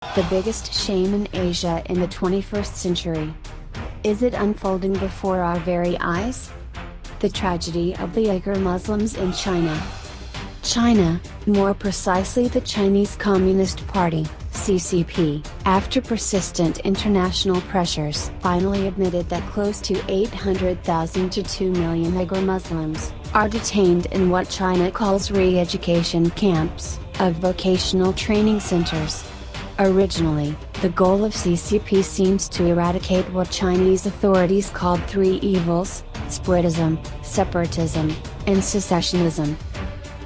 The biggest shame in Asia in the 21st century. Is it unfolding before our very eyes? The tragedy of the Uyghur Muslims in China. China, more precisely the Chinese Communist Party, CCP, after persistent international pressures, finally admitted that close to 800,000 to 2 million Uyghur Muslims are detained in what China calls re-education camps of vocational training centers. Originally, the goal of CCP seems to eradicate what Chinese authorities called three evils: spreadism, separatism, and secessionism.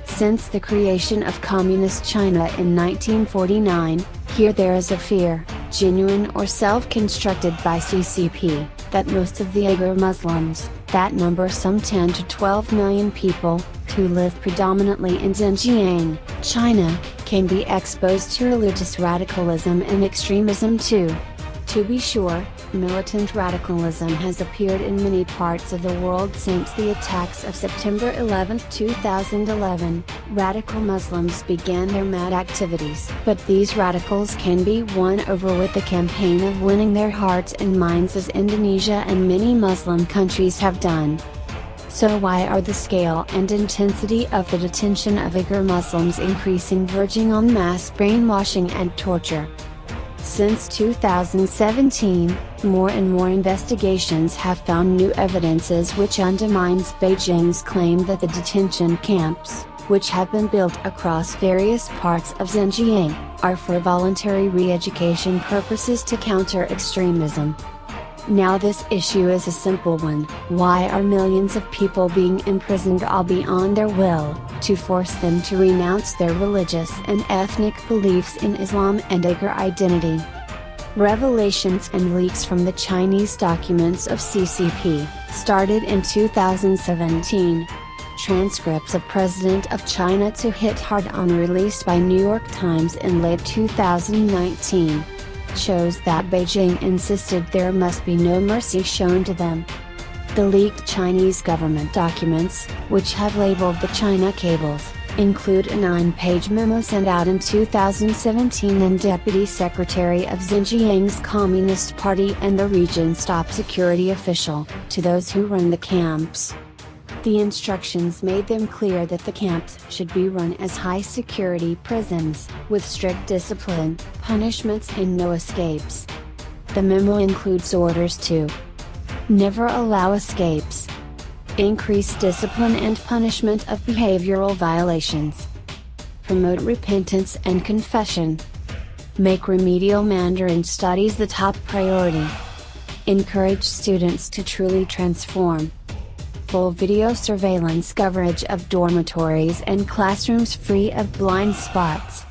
Since the creation of Communist China in 1949, here there is a fear, genuine or self-constructed by CCP, that most of the Uyghur Muslims, that number some 10 to 12 million people, who live predominantly in Xinjiang, China, can be exposed to religious radicalism and extremism too. To be sure, militant radicalism has appeared in many parts of the world since the attacks of September 11, 2011. Radical Muslims began their mad activities. But these radicals can be won over with the campaign of winning their hearts and minds, as Indonesia and many Muslim countries have done. So why are the scale and intensity of the detention of Uyghur Muslims increasing, verging on mass brainwashing and torture? Since 2017, more and more investigations have found new evidences which undermines Beijing's claim that the detention camps, which have been built across various parts of Xinjiang, are for voluntary re-education purposes to counter extremism. Now this issue is a simple one: why are millions of people being imprisoned all beyond their will, to force them to renounce their religious and ethnic beliefs in Islam and Uyghur identity? Revelations and leaks from the Chinese documents of CCP started in 2017. Transcripts of President of China to hit hard on, released by New York Times in late 2019. Shows that Beijing insisted there must be no mercy shown to them. The leaked Chinese government documents, which have labeled the China cables, include a 9-page memo sent out in 2017 and Deputy Secretary of Xinjiang's Communist Party and the region's top security official, to those who run the camps. The instructions made them clear that the camps should be run as high-security prisons, with strict discipline, punishments and no escapes. The memo includes orders to never allow escapes, increase discipline and punishment of behavioral violations, promote repentance and confession, make remedial Mandarin studies the top priority, encourage students to truly transform, full video surveillance coverage of dormitories and classrooms free of blind spots.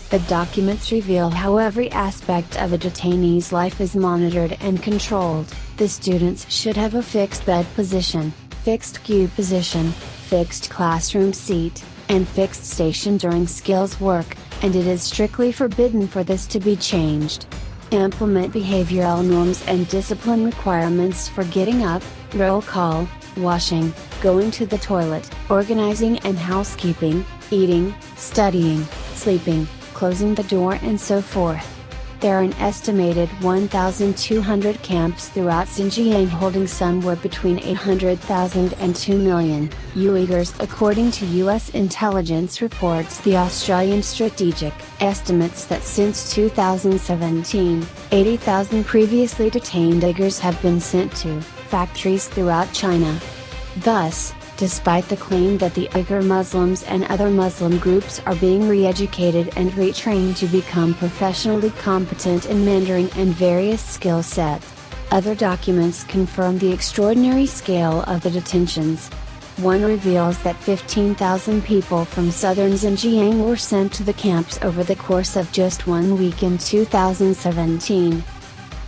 The documents reveal how every aspect of a detainee's life is monitored and controlled. The students should have a fixed bed position, fixed queue position, fixed classroom seat, and fixed station during skills work, and it is strictly forbidden for this to be changed. Implement behavioral norms and discipline requirements for getting up, roll call, washing, going to the toilet, organizing and housekeeping, eating, studying, sleeping, closing the door and so forth. There are an estimated 1,200 camps throughout Xinjiang holding somewhere between 800,000 and 2 million Uyghurs, according to U.S. intelligence reports. The Australian Strategic estimates that since 2017, 80,000 previously detained Uyghurs have been sent to factories throughout China. Thus, despite the claim that the Uyghur Muslims and other Muslim groups are being re-educated and retrained to become professionally competent in Mandarin and various skill sets, other documents confirm the extraordinary scale of the detentions. One reveals that 15,000 people from southern Xinjiang were sent to the camps over the course of just 1 week in 2017.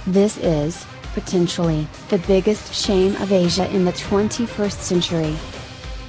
This is, potentially, the biggest shame of Asia in the 21st century.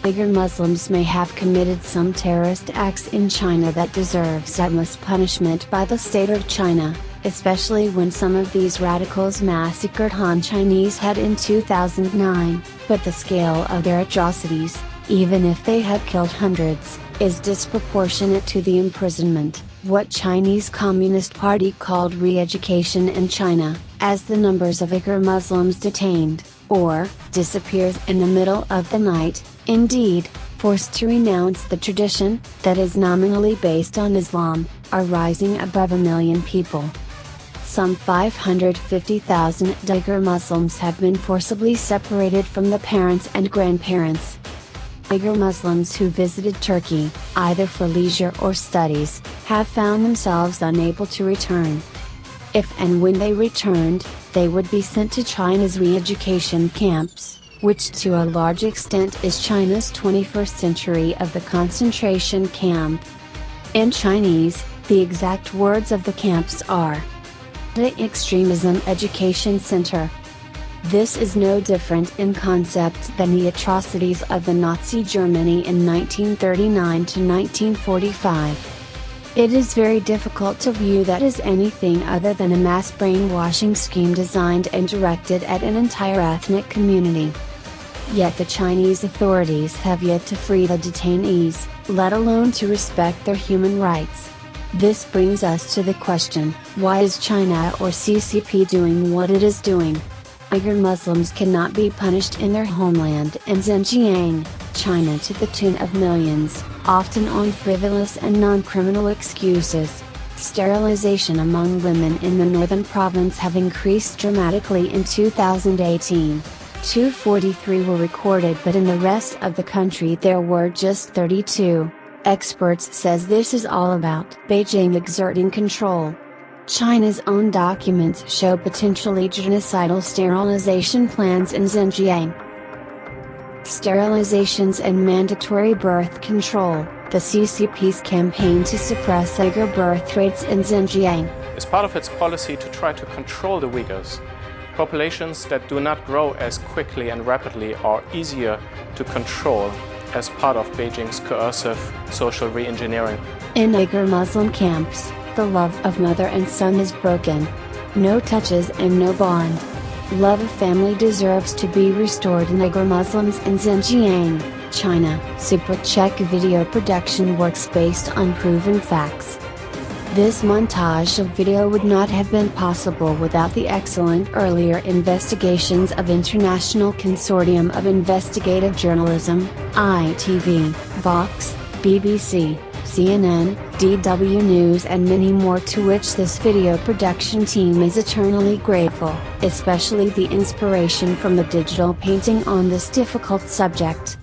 Uyghur Muslims may have committed some terrorist acts in China that deserves utmost punishment by the state of China, especially when some of these radicals massacred Han Chinese head in 2009, but the scale of their atrocities, even if they have killed hundreds, is disproportionate to the imprisonment. what Chinese Communist Party called re-education in China, as the numbers of Uyghur Muslims detained, or disappears in the middle of the night, indeed, forced to renounce the tradition, that is nominally based on Islam, are rising above 1 million people. Some 550,000 Uyghur Muslims have been forcibly separated from the parents and grandparents. Uyghur Muslims who visited Turkey, either for leisure or studies, have found themselves unable to return. If and when they returned, they would be sent to China's re-education camps, which to a large extent is China's 21st century of the concentration camp. In Chinese, the exact words of the camps are the Extremism Education Center. This is no different in concept than the atrocities of the Nazi Germany in 1939 to 1945. It is very difficult to view that as anything other than a mass brainwashing scheme designed and directed at an entire ethnic community. Yet the Chinese authorities have yet to free the detainees, let alone to respect their human rights. This brings us to the question, why is China or CCP doing what it is doing? Uyghur Muslims cannot be punished in their homeland in Xinjiang, China to the tune of millions, often on frivolous and non-criminal excuses. Sterilization among women in the northern province have increased dramatically in 2018. 243 were recorded, but in the rest of the country there were just 32. Experts says this is all about Beijing exerting control. China's own documents show potentially genocidal sterilization plans in Xinjiang. Sterilizations and mandatory birth control, the CCP's campaign to suppress Uyghur birth rates in Xinjiang. As part of its policy to try to control the Uyghurs, populations that do not grow as quickly and rapidly are easier to control as part of Beijing's coercive social re-engineering. In Uyghur Muslim camps, the love of mother and son is broken. No touches and no bond. Love of family deserves to be restored in Uyghur Muslims in Xinjiang, China. Super Check video production works based on proven facts. This montage of video would not have been possible without the excellent earlier investigations of International Consortium of Investigative Journalism, ITV, Vox, BBC, CNN, DW News and many more, to which this video production team is eternally grateful, especially the inspiration from the digital painting on this difficult subject.